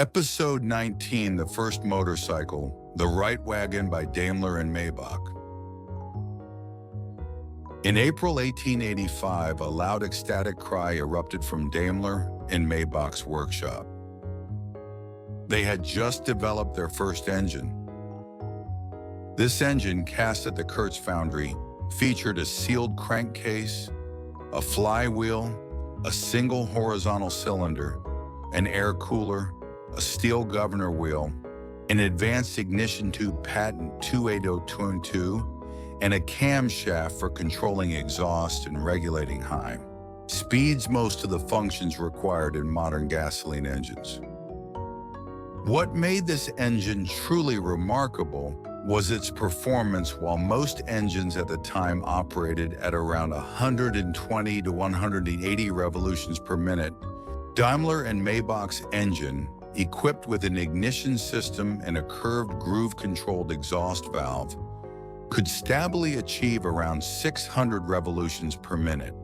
Episode 19, the first motorcycle, the Reitwagen by Daimler and Maybach. In April 1885, a loud ecstatic cry erupted from Daimler and Maybach's workshop. They had just developed their first engine. This engine, cast at the Kurtz foundry, featured a sealed crankcase, a flywheel, a single horizontal cylinder, an air cooler, a steel governor wheel, an advanced ignition tube patent 28022, and a camshaft for controlling exhaust and regulating high speeds, most of the functions required in modern gasoline engines. What made this engine truly remarkable was its performance. While most engines at the time operated at around 120 to 180 revolutions per minute, Daimler and Maybach's engine, equipped with an ignition system and a curved groove-controlled exhaust valve, could stably achieve around 600 revolutions per minute.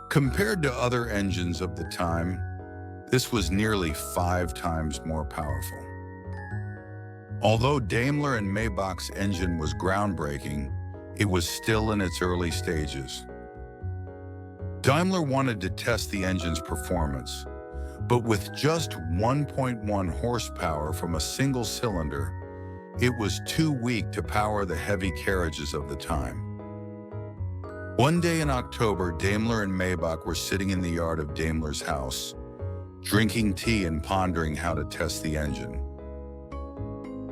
Compared to other engines of the time, this was nearly 5 times more powerful. Although Daimler and Maybach's engine was groundbreaking, it was still in its early stages. Daimler wanted to test the engine's performance, but with just 1.1 horsepower from a single cylinder, it was too weak to power the heavy carriages of the time. One day in October, Daimler and Maybach were sitting in the yard of Daimler's house, drinking tea and pondering how to test the engine.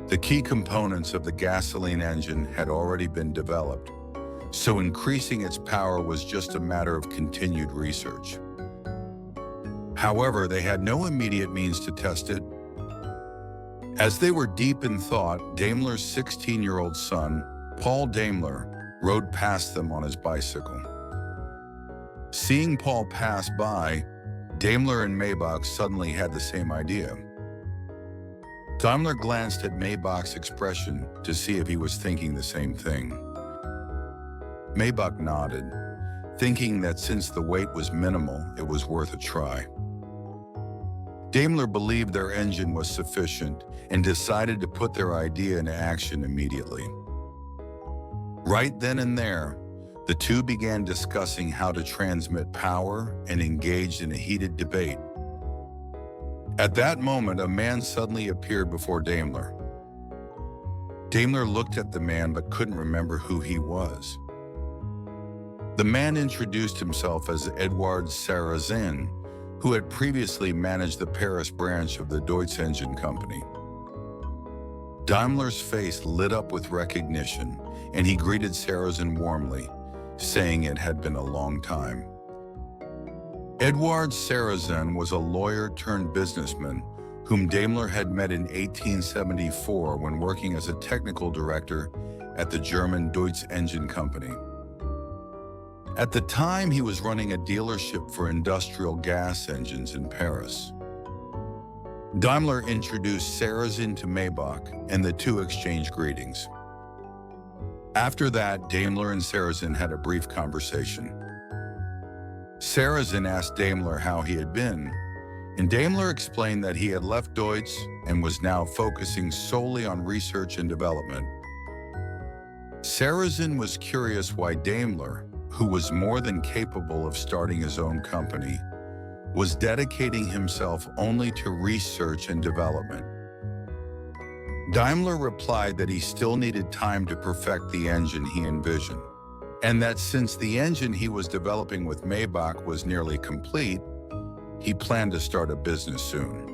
The key components of the gasoline engine had already been developed, so increasing its power was just a matter of continued research. However, they had no immediate means to test it. As they were deep in thought, Daimler's 16-year-old son, Paul Daimler, rode past them on his bicycle. Seeing Paul pass by, Daimler and Maybach suddenly had the same idea. Daimler glanced at Maybach's expression to see if he was thinking the same thing. Maybach nodded, thinking that since the weight was minimal, it was worth a try. Daimler believed their engine was sufficient and decided to put their idea into action immediately. Right then and there, the two began discussing how to transmit power and engaged in a heated debate. At that moment, a man suddenly appeared before Daimler. Daimler looked at the man but couldn't remember who he was. The man introduced himself as Edouard Sarrazin, who had previously managed the Paris branch of the Deutz engine company. Daimler's face lit up with recognition, and he greeted Sarrazin warmly, saying it had been a long time. Edouard Sarrazin was a lawyer-turned-businessman whom Daimler had met in 1874 when working as a technical director at the German Deutz engine company. At the time, he was running a dealership for industrial gas engines in Paris. Daimler introduced Sarrazin to Maybach, and the two exchanged greetings. After that, Daimler and Sarrazin had a brief conversation. Sarrazin asked Daimler how he had been, and Daimler explained that he had left Deutz and was now focusing solely on research and development. Sarrazin was curious why Daimler, who was more than capable of starting his own company, was dedicating himself only to research and development. Daimler replied that he still needed time to perfect the engine he envisioned, and that since the engine he was developing with Maybach was nearly complete, he planned to start a business soon.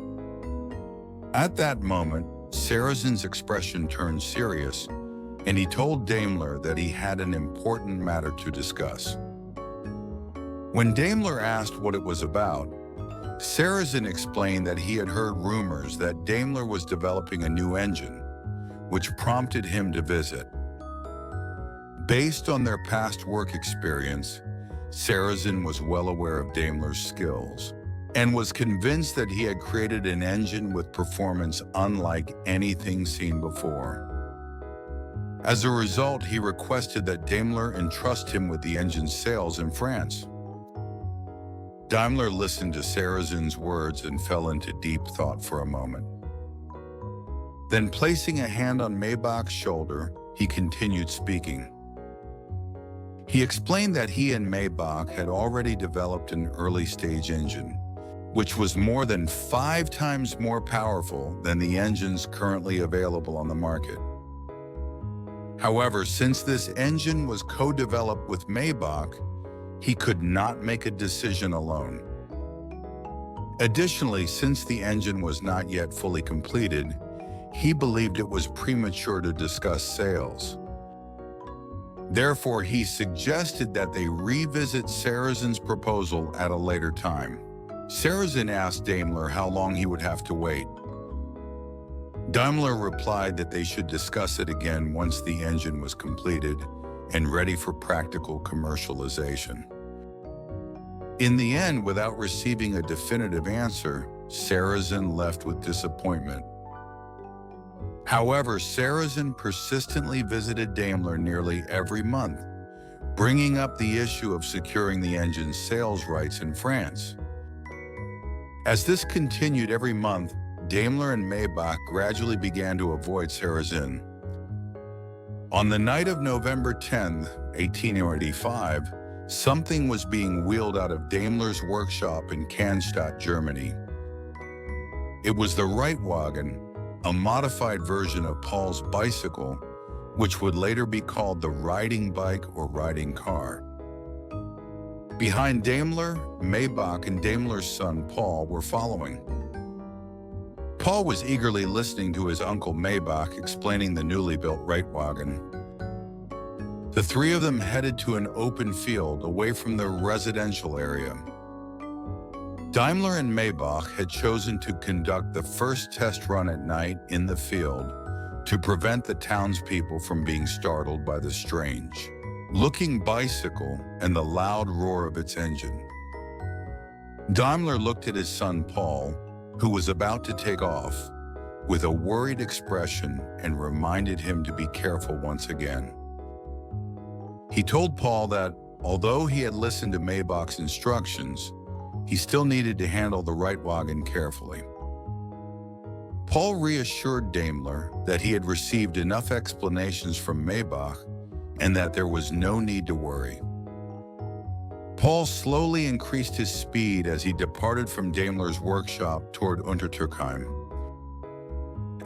At that moment, Sarrazin's expression turned serious, and he told Daimler that he had an important matter to discuss. When Daimler asked what it was about, Sarrazin explained that he had heard rumors that Daimler was developing a new engine, which prompted him to visit. Based on their past work experience, Sarrazin was well aware of Daimler's skills and was convinced that he had created an engine with performance unlike anything seen before. As a result, he requested that Daimler entrust him with the engine's sales in France. Daimler listened to Sarazen's words and fell into deep thought for a moment. Then, placing a hand on Maybach's shoulder, he continued speaking. He explained that he and Maybach had already developed an early-stage engine, which was more than 5 times more powerful than the engines currently available on the market. However, since this engine was co-developed with Maybach, he could not make a decision alone. Additionally, since the engine was not yet fully completed, he believed it was premature to discuss sales. Therefore, he suggested that they revisit Sarazen's proposal at a later time. Sarazen asked Daimler how long he would have to wait. Daimler replied that they should discuss it again once the engine was completed and ready for practical commercialization. In the end, without receiving a definitive answer, Sarazen left with disappointment. However, Sarazen persistently visited Daimler nearly every month, bringing up the issue of securing the engine's sales rights in France. As this continued every month, Daimler and Maybach gradually began to avoid Sarazen. On the night of November 10, 1885, something was being wheeled out of Daimler's workshop in Cannstatt, Germany. It was the Reitwagen, a modified version of Paul's bicycle, which would later be called the riding bike or riding car. Behind Daimler, Maybach and Daimler's son Paul were following. Paul was eagerly listening to his uncle Maybach explaining the newly built Reitwagen. The three of them headed to an open field away from the residential area. Daimler and Maybach had chosen to conduct the first test run at night in the field to prevent the townspeople from being startled by the strange looking bicycle and the loud roar of its engine. Daimler looked at his son Paul, who was about to take off, with a worried expression and reminded him to be careful once again. He told Paul that, although he had listened to Maybach's instructions, he still needed to handle the Reitwagen carefully. Paul reassured Daimler that he had received enough explanations from Maybach and that there was no need to worry. Paul slowly increased his speed as he departed from Daimler's workshop toward Untertürkheim.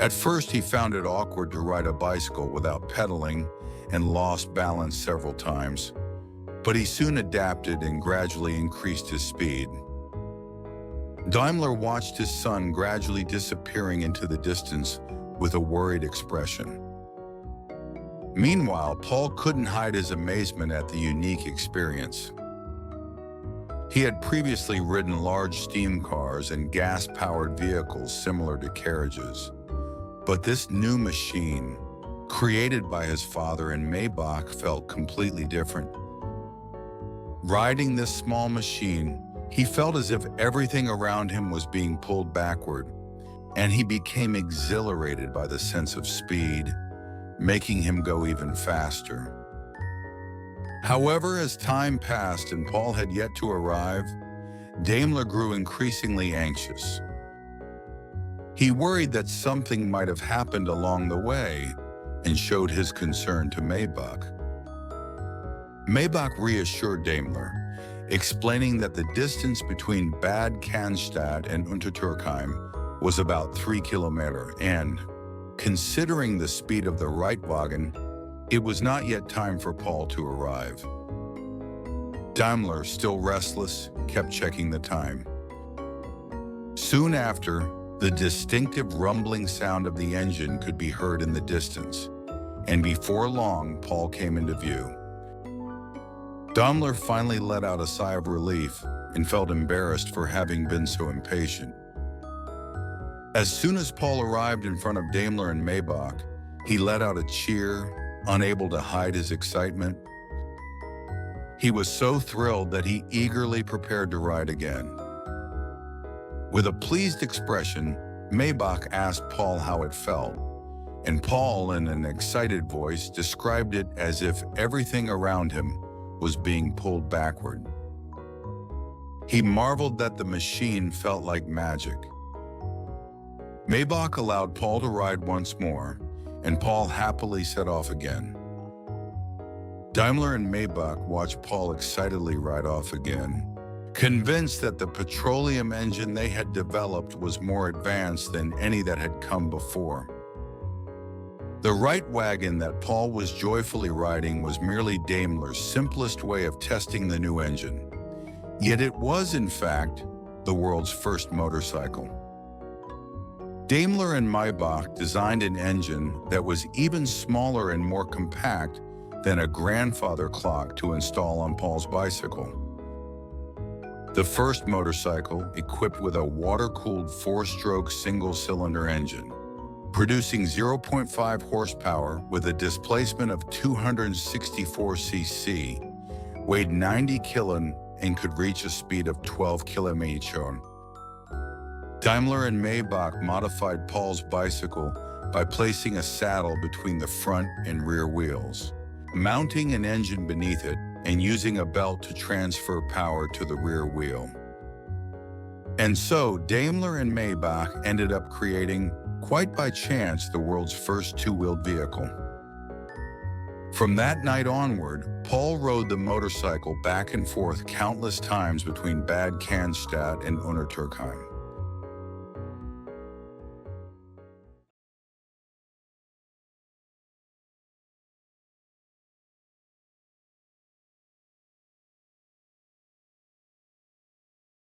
At first, he found it awkward to ride a bicycle without pedaling and lost balance several times, but he soon adapted and gradually increased his speed. Daimler watched his son gradually disappearing into the distance with a worried expression. Meanwhile, Paul couldn't hide his amazement at the unique experience. He had previously ridden large steam cars and gas-powered vehicles similar to carriages, but this new machine, created by his father and Maybach, felt completely different. Riding this small machine, he felt as if everything around him was being pulled backward, and he became exhilarated by the sense of speed, making him go even faster. However, as time passed and Paul had yet to arrive, Daimler grew increasingly anxious. He worried that something might have happened along the way and showed his concern to Maybach. Maybach reassured Daimler, explaining that the distance between Bad Cannstatt and Untertürkheim was about 3 kilometers and, considering the speed of the Reitwagen, it was not yet time for Paul to arrive. Daimler, still restless, kept checking the time. Soon after, the distinctive rumbling sound of the engine could be heard in the distance, and before long, Paul came into view. Daimler finally let out a sigh of relief and felt embarrassed for having been so impatient. As soon as Paul arrived in front of Daimler and Maybach, he let out a cheer, unable to hide his excitement. He was so thrilled that he eagerly prepared to ride again. With a pleased expression, Maybach asked Paul how it felt, and Paul, in an excited voice, described it as if everything around him was being pulled backward. He marveled that the machine felt like magic. Maybach allowed Paul to ride once more, and Paul happily set off again. Daimler and Maybach watched Paul excitedly ride off again, convinced that the petroleum engine they had developed was more advanced than any that had come before. The Reitwagen that Paul was joyfully riding was merely Daimler's simplest way of testing the new engine. Yet it was, in fact, the world's first motorcycle. Daimler and Maybach designed an engine that was even smaller and more compact than a grandfather clock to install on Paul's bicycle. The first motorcycle equipped with a water-cooled four-stroke single-cylinder engine, producing 0.5 horsepower with a displacement of 264 cc, weighed 90 kilon and could reach a speed of 12 km/h. Daimler and Maybach modified Paul's bicycle by placing a saddle between the front and rear wheels, mounting an engine beneath it, and using a belt to transfer power to the rear wheel. And so Daimler and Maybach ended up creating, quite by chance, the world's first two-wheeled vehicle. From that night onward, Paul rode the motorcycle back and forth countless times between Bad Cannstatt and Untertürkheim.